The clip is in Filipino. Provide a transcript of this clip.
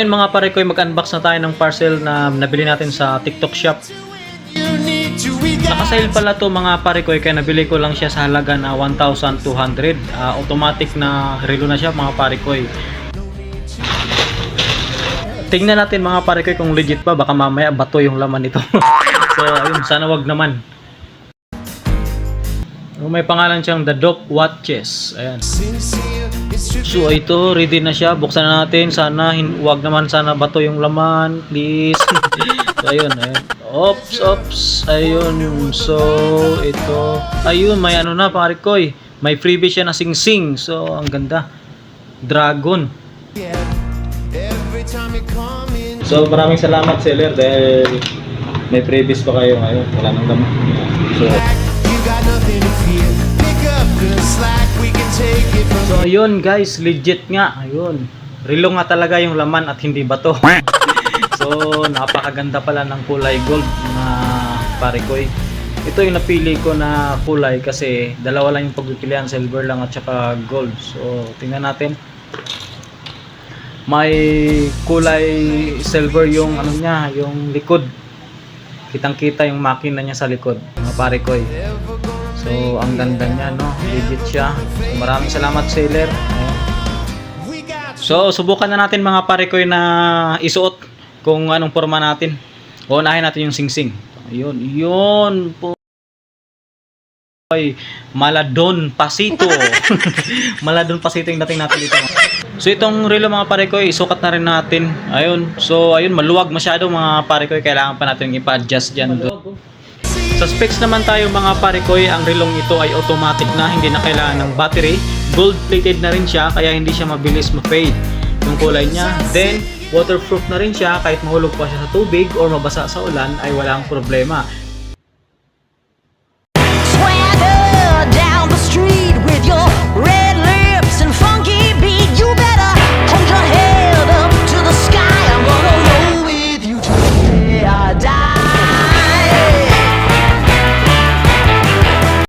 Ngayon mga pare ko, mag-unbox na tayo ng parcel na nabili natin sa TikTok shop. Nakasale pala to mga pare ko, kaya nabili ko lang siya sa halaga na 1,200. Automatic na relo na siya mga pare ko. Tingnan natin mga pare ko kung legit pa, baka mamaya bato yung laman nito. So ayun, sana wag naman. May pangalan siyang The Dope Watches. Ayan. So ito, ready na siya. Buksan na natin. Sana wag naman sana bato yung laman, please. So, ayun. Ops. Ayun. So ito. Ayun, may ano na pare ko. May freebie siya na sing-sing. So ang ganda. Dragon. So maraming salamat seller dahil may freebies pa kayo ngayon. Wala nang laman. So ayun guys, legit nga. Ayun. Relo nga talaga yung laman at hindi bato. So napakaganda pala ng kulay gold na pare ko. Ito yung napili ko na kulay kasi dalawa lang yung pagpipilian, silver lang at saka gold. So tingnan natin. May kulay silver yung ano niya, yung likod. Kitang-kita yung makina niya sa likod, mga pare ko. So ang ganda niya, no? Legit siya. So, maraming salamat seller. So subukan na natin mga pare ko na isuot kung anong forma natin. Unahin natin yung sing-sing. Yun po. Maladon Pasito. Maladon Pasito yung dating natin dito. So itong relo mga pare ko, isukat na rin natin. Ayun. So ayun, maluwag masyado mga pare ko, kailangan pa natin ipa-adjust diyan. Sa specs naman tayo mga pare ko, ang relong ito ay automatic na, hindi na kailangan ng battery. Gold plated na rin siya, kaya hindi siya mabilis ma-fade yung kulay niya. Then waterproof na rin siya, kahit mahulog pa siya sa tubig or mabasa sa ulan ay walang problema. Swagger down the street with your red